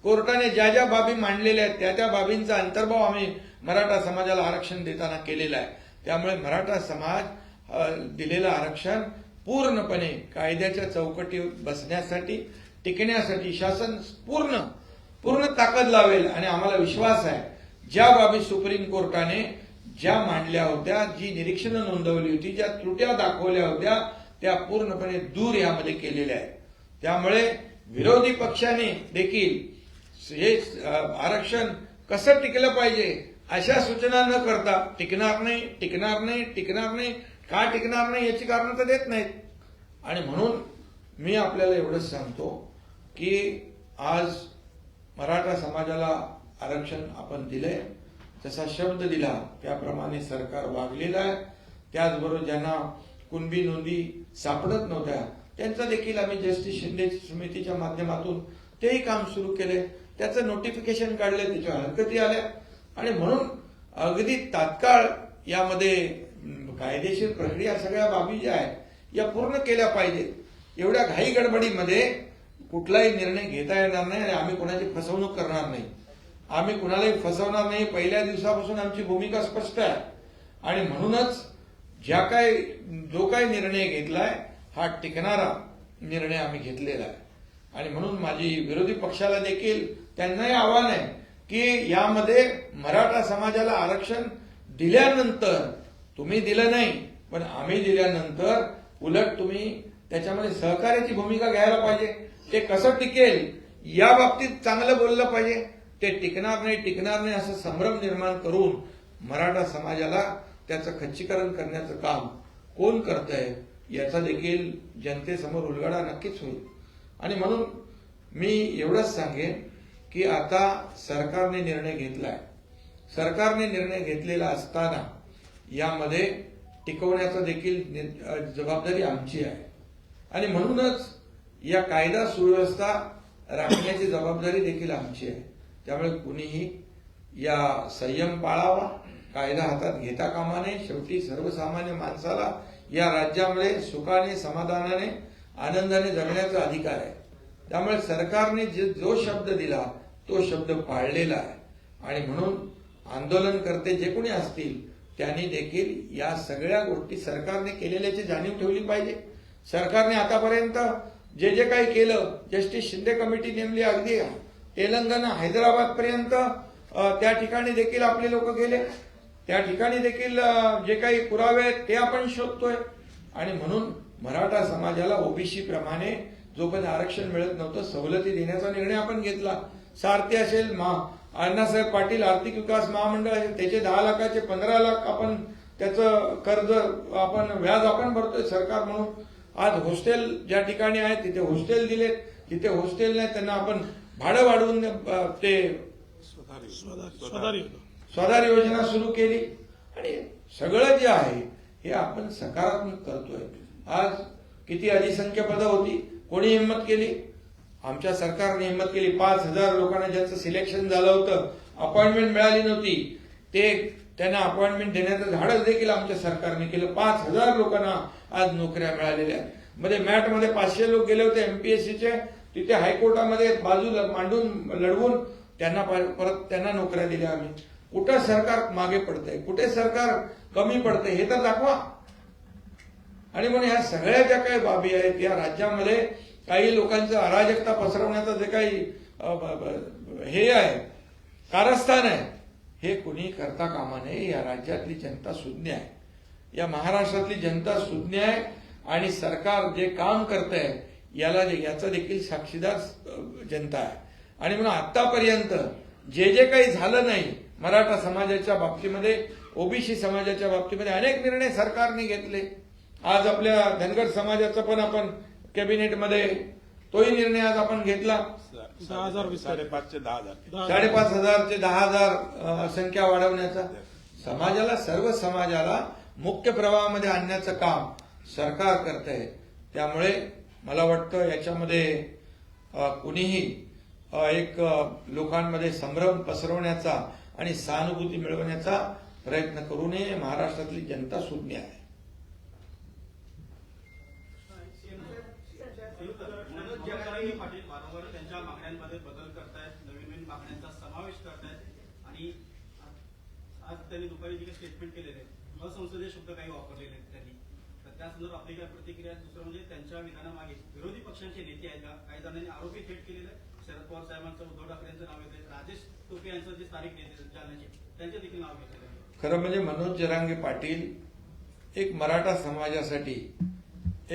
कोर्टाने ज्या ज्या बाबी मांडलेल्या आहेत त्या त्या बाबींचा अंतर्भाव आम्ही मराठा समाजाला आरक्षण देताना केलेला आहे. त्यामुळे मराठा समाज दिलेलं आरक्षण पूर्णपणे कायद्याच्या चौकटीवर बसण्यासाठी, टिकण्यासाठी शासन पूर्ण ताकद लावेल. आणि आम्हाला विश्वास आहे ज्या बाबी सुप्रीम कोर्टाने ज्या मांडल्या होत्या, जी निरीक्षणं नोंदवली होती, ज्या त्रुट्या दाखवल्या होत्या त्या पूर्णपणे दूर यामध्ये केलेल्या आहेत. त्यामुळे विरोधी पक्षाने देखील हे आरक्षण कसं टिकलं पाहिजे अशा सूचना न करता टिकणार नाही, का टिकणार नाही याची कारणं तर देत नाहीत. आणि म्हणून मी आपल्याला एवढंच सांगतो की आज मराठा समाजाला आरक्षण आपण दिलंय, जसा शब्द दिला त्याप्रमाणे सरकार वागलेलं आहे. त्याचबरोबर ज्यांना कुणबी नोंदी सापडत नव्हत्या त्यांचा देखील आम्ही जस्टिस शिंदे समितीच्या माध्यमातून तेही काम सुरू केले, त्याचं नोटिफिकेशन काढले, त्याच्या हरकती आल्या. आणि म्हणून अगदी तात्काळ यामध्ये कायदेशीर प्रक्रिया सगळ्या बाबी ज्या आहेत या पूर्ण केल्या पाहिजेत. एवढ्या घाई गडबडीमध्ये कुठलाही निर्णय घेता येणार नाही आणि आम्ही कोणाची फसवणूक करणार नाही. आम्ही कुणालाही फसवणार नाही. पहिल्या दिवसापासून आमची भूमिका स्पष्ट आहे. आणि म्हणूनच जो काही निर्णय घेतलाय हा टिकणारा निर्णय आम्ही घेतलेला आहे. आणि म्हणून माझी विरोधी पक्षाला देखील त्यांनाही आव्हान आहे की यामध्ये मराठा समाजाला आरक्षण दिल्यानंतर, तुम्ही दिलं नाही पण आम्ही दिल्यानंतर उलट तुम्ही त्याच्यामध्ये सहकार्याची भूमिका घ्यायला पाहिजे. ते कसं टिकेल या बाबतीत चांगलं बोललं पाहिजे. ते टिकणार नाही असं संभ्रम निर्माण करून मराठा समाजाला त्याचं खच्चीकरण करण्याचं काम कोण करतंय याचा देखील जनतेसमोर उलगडा नक्कीच होईल. आणि म्हणून मी एवढंच सांगेन की आता सरकारने निर्णय घेतलाय. सरकारने निर्णय घेतलेला असताना यामध्ये टिकवण्याचा देखील जबाबदारी आमची आहे. आणि म्हणूनच या कायदा सुव्यवस्था राखण्याची जबाबदारी देखील आमची आहे. त्यामुळे कुणीही या संयम पाळावा, कायदा हातात घेता कामा नये. शेवटी सर्वसामान्य माणसाला या राज्यामध्ये सुखाने, समाधानाने, आनंदाने जगण्याचा अधिकार आहे. त्यामुळे सरकारने जो शब्द दिला तो शब्द पाळलेला आहे. आणि म्हणून आंदोलनकर्ते जे कोणी असतील त्यांनी देखील या सगळ्या गोष्टी सरकारने केलेल्याची जाणीव ठेवली पाहिजे. सरकारने आतापर्यंत जे काही केलं, जस्टिस शिंदे कमिटी नेमली, अगदी तेलंगणा, हैदराबाद पर्यंत त्या ठिकाणी देखील आपले लोक गेले. त्या ठिकाणी देखील जे काही पुरावे आहेत ते आपण शोधतोय. आणि म्हणून मराठा समाजाला ओबीसी प्रमाणे जोपर्यंत आरक्षण मिळत नव्हतं सवलती देण्याचा निर्णय आपण घेतला. सारथी असेल, अण्णासाहेब पाटील आर्थिक विकास महामंडळ असेल, त्याचे 10 लाखाचे 15 लाख आपण त्याचं कर्ज आपण व्याज आपण भरतोय सरकार म्हणून. आज हॉस्टेल ज्या ठिकाणी आहे तिथे हॉस्टेल दिलेत, जिथे हॉस्टेल नाही त्यांना आपण भाडं वाढवून ते स्वधार योजना सुरू केली. आणि सगळं जे आहे हे आपण सकारात्मक करतोय. आज किती अधिसंख्य पदं होती, कोणी हिंमत केली? आमच्या सरकारने हिंमत केली. 5,000 लोकांना ज्यांचं सिलेक्शन झालं होतं, अपॉइंटमेंट मिळाली नव्हती, त्यांना अपॉइंटमेंट देण्याचं धाडस देखील आमच्या सरकारने केलं. 5,000 लोकांना आज नोकऱ्या मिळालेल्या आहेत. मध्ये मॅटमध्ये 500 लोक गेले होते एमपीएससीचे, तिथे हायकोर्टामध्ये बाजूला मांडून लढवून त्यांना नोकऱ्या दिल्या आम्ही. कुठं सरकार मागे पडतंय, कुठे सरकार कमी पडतंय हे तर दाखवा. आणि म्हणून ह्या सगळ्या ज्या काही बाबी आहेत या राज्यामध्ये काही लोकांचं अराजकता पसरवण्याचं जे काही हे आहे, कारस्थान आहे, हे कुणी करता कामा नये. या राज्यातली जनता सुज्ञ आहे, या महाराष्ट्रातली जनता सुज्ञ आहे. आणि सरकार जे काम करतंय याचा देखील साक्षीदार जनता आहे. आणि म्हणून आतापर्यंत जे काही झालं नाही मराठा समाजाच्या बाबतीमध्ये, ओबीसी समाजाच्या बाबतीमध्ये अनेक निर्णय सरकारने घेतले. आज आपल्या धनगर समाजाचा पण आपण कॅबिनेटमध्ये तोही निर्णय आज आपण घेतला. 5,500 ते 10,000 संख्या वाढवण्याचा. सर्व समाजाला मुख्य प्रवाहामध्ये आणण्याचं काम सरकार करत आहे. त्यामुळे मला वाटतं याच्यामध्ये कुणीही लोकांमध्ये संभ्रम पसरवण्याचा आणि सहानुभूती मिळवण्याचा प्रयत्न करू नये. महाराष्ट्रातली जनता सुज्ञ आहे. मनोज जरांगे पाटील वारंवार त्यांच्या मागण्यांमध्ये बदल करतायत, नवीन मागण्यांचा समावेश करतायत आणि आज त्यांनी दुपारी जे काही स्टेटमेंट केलेले आहे असंसदीय शब्द काही वापरलेले आहेत त्यांनी. तर त्या संदर्भात आपली काय प्रतिक्रिया? दुसरं म्हणजे त्यांच्या विधानामागे विरोधी पक्षांचे नेते आहेत का? काही जणांनी आरोपी थेट केलेले आहे. शरद पवार साहेबांचं, उद्धव ठाकरेंचं नाव येते, राजेश टोपे यांचं जे स्थानिक नेते जालन्याचे त्यांचे देखील नाव घेतलेलं आहे. खरं म्हणजे मनोज जरांगे पाटील एक मराठा समाजासाठी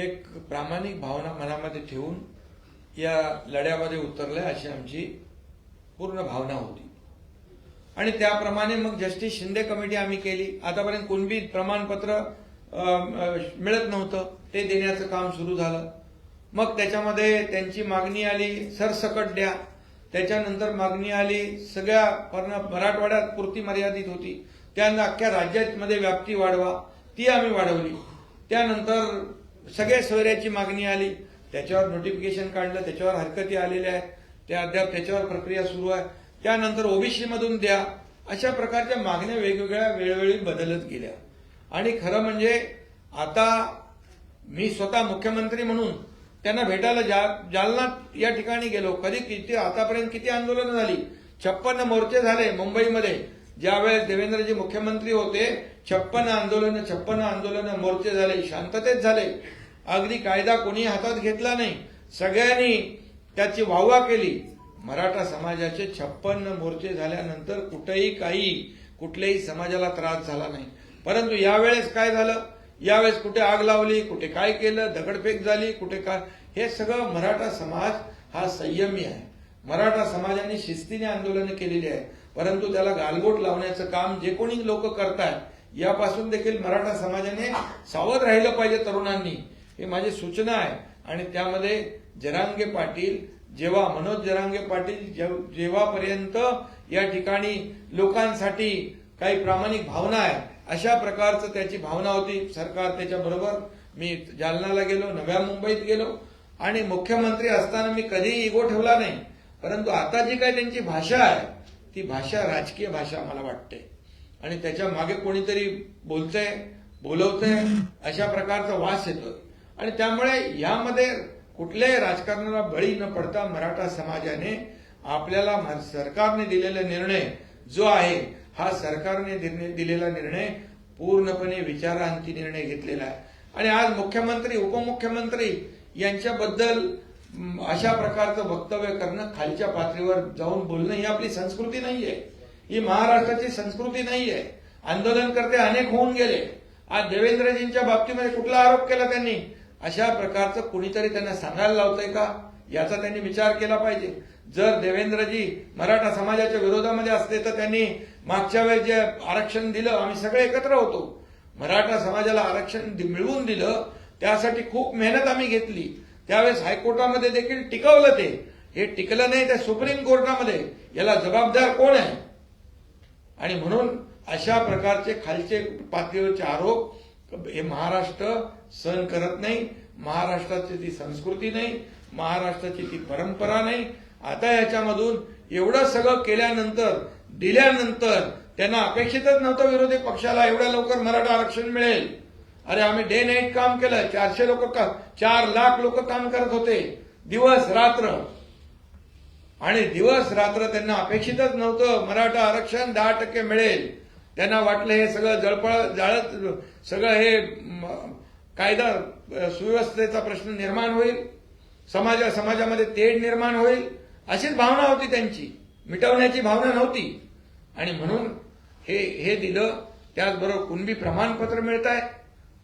एक प्रामाणिक भावना मनामध्ये ठेवून या लढ्यामध्ये उतरले अशी आमची पूर्ण भावना होती. आणि त्याप्रमाणे मग जस्टिस शिंदे कमिटी आम्ही केली. आतापर्यंत कोणबी प्रमाणपत्र मिळत नव्हतं, ते देण्याचं काम सुरू झालं. मग त्याच्यामध्ये त्यांची मागणी आली सरसकट द्या. त्याच्यानंतर मागणी आली सगळ्या मराठवाड्यात पुरती मर्यादित होती. त्यानंतर अख्ख्या राज्यामध्ये व्याप्ती वाढवा, ती आम्ही वाढवली. त्यानंतर सगळ्या सोयऱ्याची मागणी आली, त्याच्यावर नोटिफिकेशन काढलं, त्याच्यावर हरकती आलेल्या आहेत, त्या अद्याप त्याच्यावर प्रक्रिया सुरू आहे. त्यानंतर ओबीसी मधून द्या. अशा प्रकारच्या मागण्या वेगवेगळ्या वेळोवेळी बदलत गेल्या. आणि खरं म्हणजे आता मी स्वतः मुख्यमंत्री म्हणून त्यांना भेटायला जालना या ठिकाणी गेलो. आतापर्यंत किती आंदोलनं झाली, 56 मोर्चे झाले मुंबईमध्ये. ज्यावेळेस देवेंद्रजी मुख्यमंत्री होते 56 आंदोलनं मोर्चे झाले, शांततेत झाले. अगदी कायदा कोणी हातात घेतला नाही, सगळ्यांनी त्याची वाहवा केली. मराठा समाजाचे 56 मोर्चे झाल्यानंतर कुठल्याही समाजाला त्रास झाला नाही. परंतु यावेळेस काय झालं, यावेळेस कुठे आग लावली, कुठे काय केलं, दगडफेक झाली, कुठे काय, हे सगळं मराठा समाज हा संयमी आहे. मराठा समाजाने शिस्तीने आंदोलनं केलेली आहे. परंतु त्याला गालबोट लावण्याचं काम जे कोणी लोक करतायत यापासून देखील मराठा समाजाने सावध राहिलं पाहिजे तरुणांनी. हे माझी सूचना आहे. आणि त्यामध्ये जरांगे पाटील मनोज जरांगे पाटील जेव्हापर्यंत या ठिकाणी लोकांसाठी काही प्रामाणिक भावना आहे अशा प्रकारचं त्याची भावना होती. सरकार त्याच्याबरोबर, मी जालनाला गेलो, नव्या मुंबईत गेलो आणि मुख्यमंत्री असताना मी कधीही इगो ठेवला नाही. परंतु आता जी काही त्यांची भाषा आहे ती भाषा राजकीय भाषा मला वाटते. आणि त्याच्या मागे कोणीतरी बोलवतंय अशा प्रकारचा वास येतोय. आणि त्यामुळे यामध्ये कुठल्याही राजकारणाला बळी न पडता मराठा समाजाने आपल्याला सरकारने दिलेला निर्णय जो आहे हा सरकारने दिलेला निर्णय पूर्णपणे विचारांती निर्णय घेतलेला आहे. आणि आज मुख्यमंत्री उपमुख्यमंत्री यांच्याबद्दल अशा प्रकारचं वक्तव्य करणं, खालच्या पातळीवर जाऊन बोलणं ही आपली संस्कृती नाहीये, ही महाराष्ट्राची संस्कृती नाहीये. आंदोलनकर्ते अनेक होऊन गेले. आज देवेंद्रजींच्या बाबतीमध्ये कुठला आरोप केला त्यांनी, अशा प्रकारचं कुणीतरी त्यांना सांगायला लावतंय का, याचा त्यांनी विचार केला पाहिजे. जर देवेंद्रजी मराठा समाजाच्या विरोधामध्ये असते तर त्यांनी मागच्या वेळेस जे आरक्षण दिलं, आम्ही सगळे एकत्र होतो, मराठा समाजाला आरक्षण मिळवून दिलं, त्यासाठी खूप मेहनत आम्ही घेतली. त्यावेळेस हायकोर्टामध्ये देखील टिकवलं. हे टिकलं नाही त्या सुप्रीम कोर्टामध्ये. याला जबाबदार कोण आहे? आणि म्हणून अशा प्रकारचे खालचे पातळीवरचे आरोप हे महाराष्ट्र सहन करत नाही. महाराष्ट्राची ती संस्कृती नाही, महाराष्ट्राची ती परंपरा नाही. आता याच्यामधून एवढं सगळं दिल्यानंतर त्यांना अपेक्षितच नव्हतं विरोधी पक्षाला एवढ्या लवकर मराठा आरक्षण मिळेल. अरे आम्ही डे नाईट काम केलं, 4 लाख लोक काम करत होते दिवस रात्र. आणि दिवस रात्र त्यांना अपेक्षितच नव्हतं मराठा आरक्षण 10% मिळेल. त्यांना वाटलं हे सगळं जाळत सगळं हे कायदा सुव्यवस्थेचा प्रश्न निर्माण होईल, समाजामध्ये तेढ निर्माण होईल, अशीच भावना होती त्यांची, मिटवण्याची भावना नव्हती. आणि म्हणून हे दिलं. त्याचबरोबर कुणबी प्रमाणपत्र मिळत आहे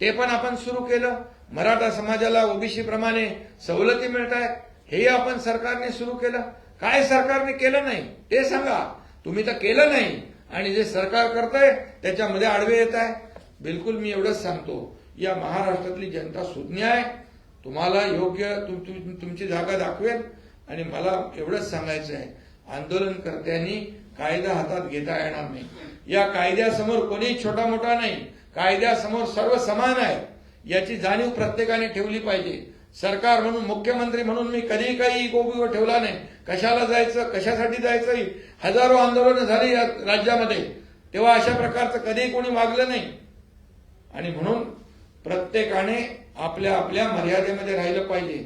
ते पण आपण सुरू केलं. मराठा समाजाला ओबीसी प्रमाणे सवलती मिळत आहेत, हेही आपण सरकारने सुरू केलं. काय सरकारने केलं नाही ते सांगा. तुम्ही तर केलं नाही आणि जे सरकार करतंय त्याच्यामध्ये आडवे येत आहे. बिलकुल मी एवढंच सांगतो, या महाराष्ट्रातली जनता सुज्ञ आहे. तुम्हाला योग्य तुमची जागा दाखवेल. आणि मला एवढंच सांगायचं आहे, आंदोलनकर्त्यांनी कायदा हातात घेता येणार नाही. या कायद्यासमोर कोणी छोटा मोठा नाही, कायद्यासमोर सर्व समान आहे याची जाणीव प्रत्येकाने ठेवली पाहिजे. सरकार म्हणून, मुख्यमंत्री म्हणून मी कधी काही इगो ठेवला नाही. कशाला जायचं, कशासाठी जायचं, हजारो आंदोलनं झाली या राज्यामध्ये, तेव्हा अशा प्रकारचं कधीही कोणी वागलं नाही. आणि म्हणून प्रत्येकाने आपल्या आपल्या मर्यादेमध्ये राहिलं पाहिजे.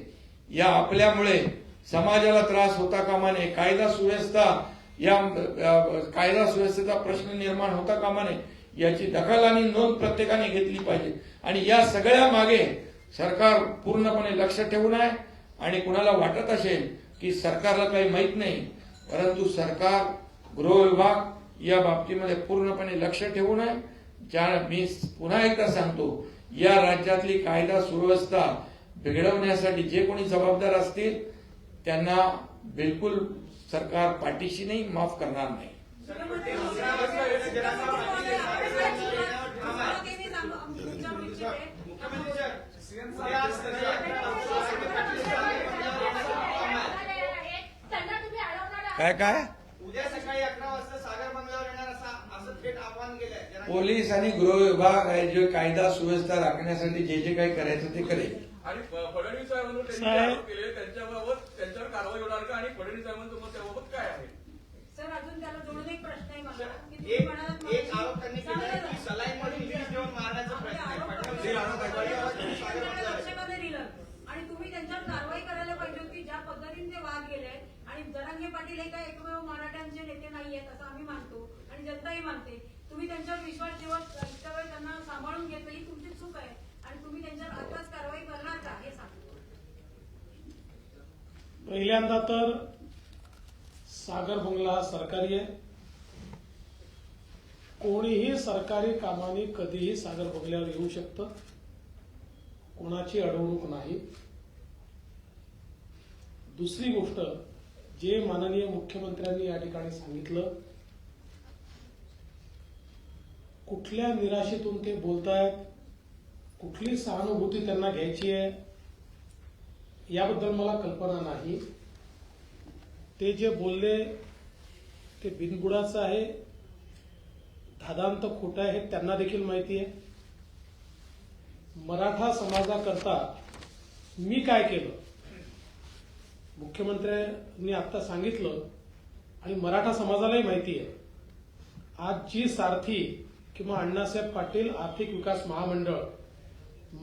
या आपल्यामुळे समाजाला त्रास होता कामा नये, कायदा सुव्यवस्थेचा प्रश्न निर्माण होता कामा नये, याची दखल आणि नोंद प्रत्येकाने घेतली पाहिजे. आणि या सगळ्या मागे सरकार पूर्णपणे लक्ष ठेवून आहे. आणि कुणाला वाटत असेल की सरकारला काही माहीत नाही, परंतु सरकार, गृह विभाग या बाबतीमध्ये पूर्णपणे लक्ष ठेवून आहे. मी पुन्हा एकदा सांगतो, या राज्यातली कायदा सुव्यवस्था बिघडवण्यासाठी जे कोणी जबाबदार असतील त्यांना बिलकुल सरकार पाठीशी नाही, माफ करणार नाही. काय काय उद्या सकाळी 11 वाजता सागर बंगल्यावर येणार असं थेट आवाहन केलंय. पोलीस आणि गृह विभाग आहे जे कायदा सुव्यवस्था राखण्यासाठी जे जे काही करायचं ते करेल. आणि फडणवीस साहेबांवर त्यांनी आरोप केले, त्यांच्यावर कारवाई होणार का? आणि फडणवीस साहेबांचं मत त्याबाबत काय आहे? सर, अजून त्याला जोडून एक प्रश्न आहे मला की तुम्ही एक म्हणालात एक आरोप त्यांनी केला आहे की सलाईनमध्ये विष देऊन मारण्याचा प्रयत्न आहे. लक्षामध्ये दिलं आणि तुम्ही त्यांच्यावर कारवाई करायला पाहिजे होती. ज्या पद्धतीने ते वाद गेले आणि जरांगे पाटील हे काय एकमेव मराठ्यांचे नेते नाहीयेत असं आम्ही मानतो आणि जनताही मानते. तुम्ही त्यांच्यावर विश्वास ठेवत इतक्या वेळ त्यांना सांभाळून घेतलं ही तुमची चूक आहे. आणि तुम्ही त्यांच्यावर आताच कारवाई करणार का हे सांगतो. पहिल्यांदा तर सागर बंगला हा सरकारी आहे. कोणीही सरकारी कामाने कधीही सागर बंगल्यावर येऊ शकतं, कोणाची अडवणूक नाही. दुसरी गोष्ट, जे माननीय मुख्यमंत्र्यांनी या ठिकाणी सांगितलं, कुठल्या निराशेतून ते बोलतायत, कुठली सहानुभूती त्यांना घ्यायची आहे याबद्दल मला कल्पना नाही. ते जे बोलले ते बिनबुडाचं आहे, धादांत खोटं आहे हे त्यांना देखील माहिती आहे. मराठा समाजाकरता मी काय केलं मुख्यमंत्र्यांनी आता सांगितलं आणि मराठा समाजालाही माहिती आहे. आज जी सारथी किंवा अण्णासाहेब पाटील आर्थिक विकास महामंडळ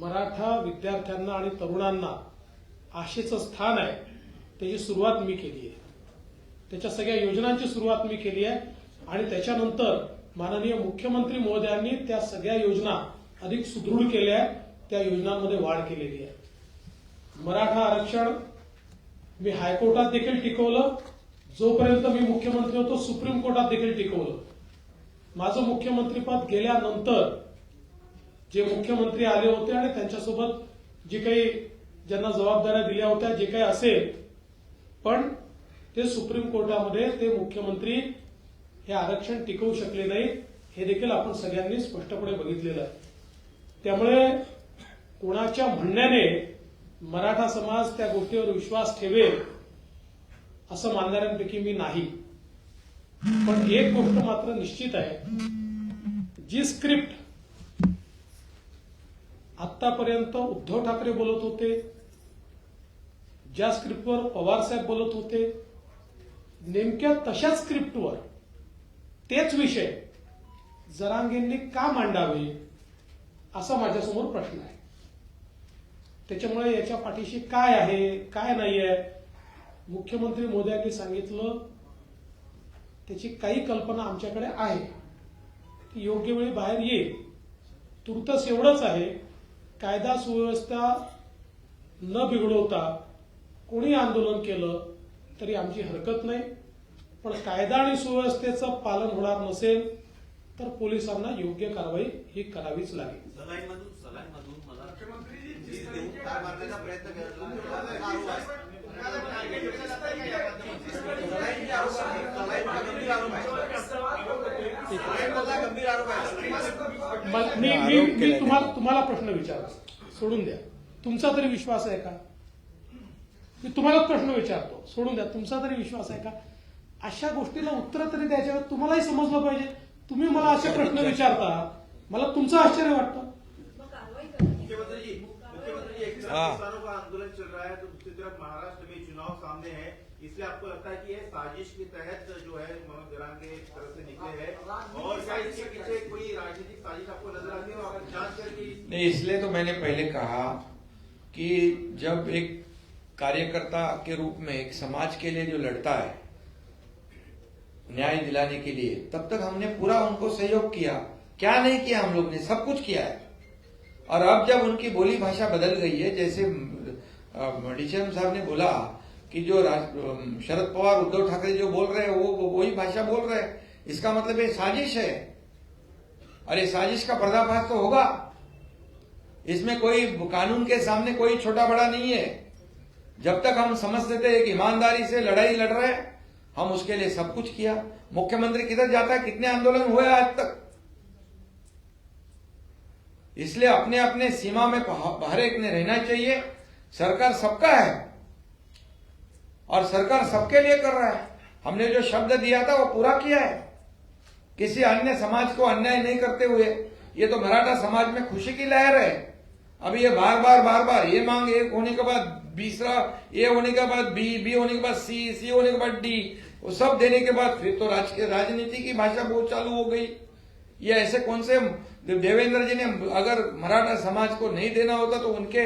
मराठा विद्यार्थ्यांना आणि तरुणांना आशेचं स्थान आहे, त्याची सुरुवात मी केली आहे. त्याच्या सगळ्या योजनांची सुरुवात मी केली आहे आणि त्याच्यानंतर माननीय मुख्यमंत्री महोदयांनी त्या सगळ्या योजना अधिक सुदृढ केल्या आहेत, त्या योजनांमध्ये वाढ केलेली आहे. मराठा आरक्षण मी हायकोर्टात देखील टिकवलं, जोपर्यंत मी मुख्यमंत्री होतो सुप्रीम कोर्टात देखील टिकवलं. माझं मुख्यमंत्रीपद गेल्यानंतर जे मुख्यमंत्री आले होते आणि त्यांच्यासोबत जे काही ज्यांना जबाबदाऱ्या दिल्या होत्या, जे काही असेल, पण ते सुप्रीम कोर्टामध्ये ते मुख्यमंत्री हे आरक्षण टिकवू शकले नाहीत, हे देखील आपण सगळ्यांनी स्पष्टपणे बघितलेलं आहे. त्यामुळे कोणाच्या म्हणण्याने मराठा समाज त्या गोष्टीवर विश्वास ठेवेल असं मानणाऱ्यांपैकी मी नाही. पण एक गोष्ट मात्र निश्चित आहे, जी स्क्रिप्ट आतापर्यंत उद्धव ठाकरे बोलत होते, ज्या स्क्रिप्टवर पवार साहेब बोलत होते, नेमक्या तशाच स्क्रिप्टवर तेच विषय जरांगेंनी का मांडावे असा माझ्यासमोर प्रश्न आहे. त्याच्यामुळे याच्या पाठीशी काय आहे काय नाही आहे, मुख्यमंत्री मोदयांनी सांगितलं, त्याची काही कल्पना आमच्याकडे आहे, ती योग्य वेळी बाहेर येईल. तुर्तस एवढंच आहे, कायदा सुव्यवस्था न बिघडवता कोणी आंदोलन केलं तरी आमची हरकत नाही. पण कायदा आणि सुव्यवस्थेचं पालन होणार नसेल तर पोलिसांना योग्य कारवाई ही करावीच लागेल. सलाईनमधून मला देऊन कार मारण्याचा प्रयत्न केला. मी तुम्हाला प्रश्न विचारतो, सोडून द्या. तुमचा तरी विश्वास आहे का? मी तुम्हाला प्रश्न विचारतो, सोडून द्या. तुमचा तरी विश्वास आहे का? अशा गोष्टीला उत्तर तरी द्यायच्या, तुम्हालाही समजलं पाहिजे. तुम्ही मला असे प्रश्न विचारता, मला तुमचं आश्चर्य वाटतं. मग कारवाई करा. मुख्यमंत्रीजी हाँ। किसानों का आंदोलन चल रहा है तो दूसरी तरफ महाराष्ट्र में चुनाव सामने है, इसलिए आपको लगता है कि ये साजिश के तहत जो है मनोज जरांगे एक तरह से निकले हैं, और क्या इसके पीछे कोई राजनीतिक साजिश आपको नजर आती है? आप जांच करके नहीं, इसलिए तो मैंने पहले कहा कि जब एक कार्यकर्ता के रूप में एक समाज के लिए जो लड़ता है न्याय दिलाने के लिए, तब तक हमने पूरा उनको सहयोग किया। क्या नहीं किया, हम लोग ने सब कुछ किया है। और अब जब उनकी बोली भाषा बदल गई है, जैसे डीसीएम साहब ने बोला कि जो शरद पवार उद्धव ठाकरे जो बोल रहे हैं वो वही भाषा बोल रहे हैं, इसका मतलब ये साजिश है। अरे साजिश का पर्दाफाश तो होगा, इसमें कोई कानून के सामने कोई छोटा बड़ा नहीं है। जब तक हम समझते थे एक ईमानदारी से लड़ाई लड़ रहे हैं, हम उसके लिए सब कुछ किया। मुख्यमंत्री किधर जाता है, कितने आंदोलन हुए आज तक। इसलिए अपने अपने सीमा में हर एक ने रहना चाहिए। सरकार सबका है और सरकार सबके लिए कर रहा है। हमने जो शब्द दिया था वो पूरा किया है, किसी अन्य समाज को अन्याय नहीं करते हुए। ये तो मराठा समाज में खुशी की लहर है। अभी ये बार बार ये मांग एक होने के बाद दूसरा, ए होने के बाद बी होने के बाद सी होने के बाद डी, वो सब देने के बाद फिर तो राजनीति की भाषा बहुत चालू हो गई। ये ऐसे कौन से देवेंद्र जी ने अगर मराठा समाज को नहीं देना होता तो उनके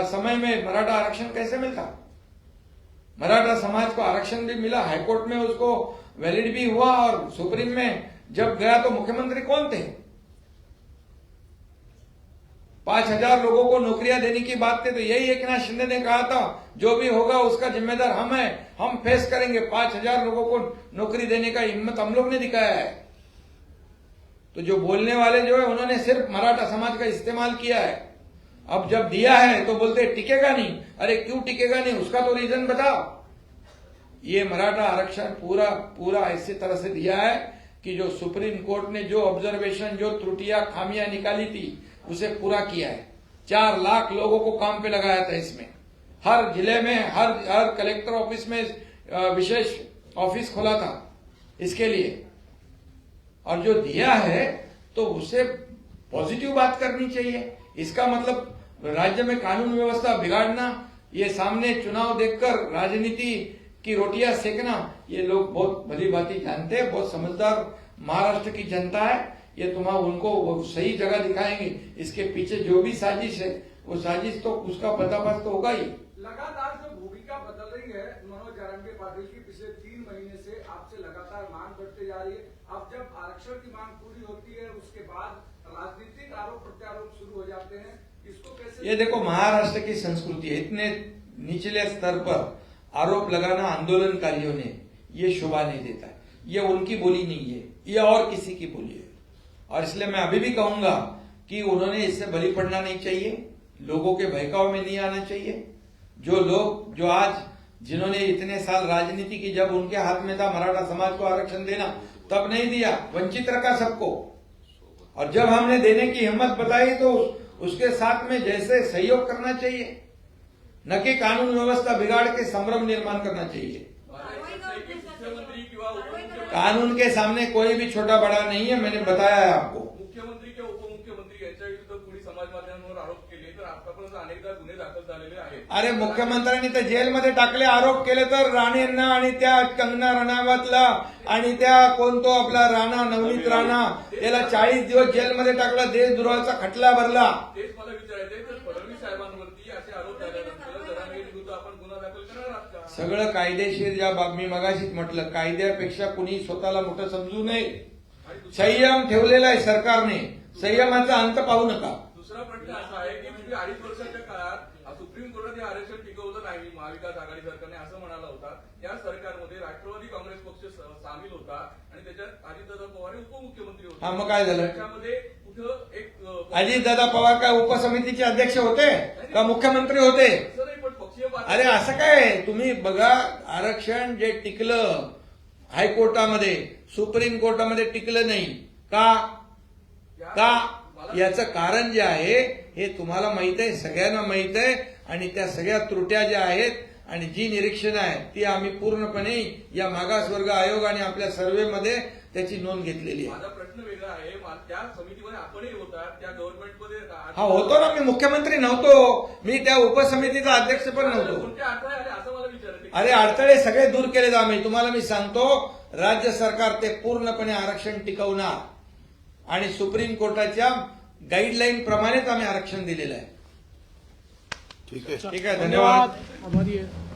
समय में मराठा आरक्षण कैसे मिलता? मराठा समाज को आरक्षण भी मिला, हाईकोर्ट में उसको वैलिड भी हुआ, और सुप्रीम में जब गया तो मुख्यमंत्री कौन थे? 5,000 लोगों को नौकरियां देने की बात थी, तो यही एकनाथ शिंदे ने कहा था जो भी होगा उसका जिम्मेदार हम है, हम फेस करेंगे। 5,000 लोगों को नौकरी देने का हिम्मत हम लोग ने दिखाया है। तो जो बोलने वाले जो है उन्होंने सिर्फ मराठा समाज का इस्तेमाल किया है। अब जब दिया है तो बोलते टिकेगा नहीं। अरे क्यों टिकेगा नहीं, उसका तो रीजन बताओ। ये मराठा आरक्षण पूरा ऐसी तरह से दिया है कि जो सुप्रीम कोर्ट ने जो ऑब्जर्वेशन, जो त्रुटियां खामियां निकाली थी, उसे पूरा किया है। 4 लाख लोगों को काम पे लगाया था इसमें। हर जिले में, हर कलेक्टर ऑफिस में विशेष ऑफिस खोला था इसके लिए। और जो दिया है तो उसे पॉजिटिव बात करनी चाहिए। इसका मतलब राज्य में कानून व्यवस्था बिगाड़ना, ये सामने चुनाव देखकर राजनीति की रोटियां सेकना, ये लोग बहुत भली भांति जानते हैं। बहुत समझदार महाराष्ट्र की जनता है। ये उनको वो सही जगह दिखाएंगे। इसके पीछे जो भी साजिश है वो साजिश तो उसका पर्दाफाश तो होगा ही। लगातार जो भूमिका बदल रही है मनोज जरांगे पाटिल की, पिछले 3 महीने से आपसे लगातार मांग बढ़ती जा रही है। अब जब आरक्षण की मांग पूरी होती है उसके बाद राजनीतिक आरोप प्रत्यारोप शुरू हो जाते हैं, इसको कैसे? ये देखो महाराष्ट्र की संस्कृति है, इतने निचले स्तर पर आरोप लगाना आंदोलनकारियों ने, ये शोभा नहीं देता है। ये उनकी बोली नहीं है, ये और किसी की बोली है। और इसलिए मैं अभी भी कहूंगा कि उन्होंने इससे बलि पड़ना नहीं चाहिए, लोगों के बहकाव में नहीं आना चाहिए। जो लोग जो आज जिन्होंने इतने साल राजनीति की, जब उनके हाथ में था मराठा समाज को आरक्षण देना, तब नहीं दिया, वंचित रखा सबको। और जब हमने देने की हिम्मत बताई तो उसके साथ में जैसे सहयोग करना चाहिए, न कि कानून व्यवस्था बिगाड़ के संभ्रम निर्माण करना चाहिए। मुख्यमंत्री किंवा उपमुख्यमंत्री, कानून के सामने कोई भी छोटा बड़ा नहीं है, मैंने बताया है आपको। मुख्यमंत्री किंवा उपमुख्यमंत्री यांच्या विरुद्ध कोणी समाज माध्यमांवर आरोप केले तर आतापर्यंत अनेकदा गुन्हे दाखल झालेले आहेत। अरे मुख्यमंत्र्यांनी तर जेलमध्ये टाकले, आरोप केले तर राणेंना आणि त्या कंगना रणावतला आणि त्या कोण तो आपला राणा, नवनीत राणा, याला 40 दिवस जेलमध्ये टाकला, देशद्रोहाचा खटला भरला। तेच मला विचारायचंय, तर फडणवीस साहेबांवरती असे आरोप झाल्यानंतर जरांगे विरुद्ध आपण गुन्हा दाखल करणार आहात का? सगळं कायदेशीर, ज्या मी मगाशीच म्हटलं, कायद्यापेक्षा कुणी स्वतःला मोठं समजू नये। संयम ठेवलेला आहे सरकारने, संयमाचा अंत पाहू नका। दुसरा प्रश्न असा आहे की तुम्ही 2.5 वर्षाच्या काळात सुप्रीम कोर्टात हे आरक्षण टिकवलं नाही, महाविकास आघाडी सरकारने असं म्हणाला होता। या सरकारमध्ये राष्ट्रवादी काँग्रेस पक्ष सामील होता आणि त्याच्यात अजितदादा पवार हे उपमुख्यमंत्री होते। हा, मग काय झालं? त्याच्यामध्ये कुठं एक अजितदादा पवार काय उपसमितीचे अध्यक्ष होते का मुख्यमंत्री होते? असं नाही, पण पक्षीय अरे असं काय, तुम्ही बघा, आरक्षण जे टिकलं हायकोर्टामध्ये, सुप्रीम कोर्टामध्ये टिकलं नाही का? याचं कारण जे आहे हे तुम्हाला माहित आहे, सगळ्यांना माहित आहे। आणि त्या सगळ्या त्रुट्या ज्या आहेत आणि जी निरीक्षणं आहेत ती आम्ही पूर्णपणे या मागासवर्ग आयोग आणि आपल्या सर्व्हेमध्ये त्याची नोंद घेतलेली आहे। माझा प्रश्न वेगळा केलेला आहे त्या समितीमध्ये आपणही होता त्या गव्हर्नमेंटमध्ये हा होतो ना, मी मुख्यमंत्री नव्हतो, मी त्या उपसमितीचा अध्यक्ष पण नव्हतो. कोणते अडथळे आले असं मला विचारायचं. अरे अडथळे सगळे दूर केले आम्ही. तुम्हाला मी सांगतो, राज्य सरकार ते पूर्णपणे आरक्षण टिकवणार आणि सुप्रीम कोर्टाच्या गाईडलाईन प्रमाणेच आम्ही आरक्षण दिलेलं आहे. ठीक आहे. ठीक आहे, धन्यवाद. आभारी आहे.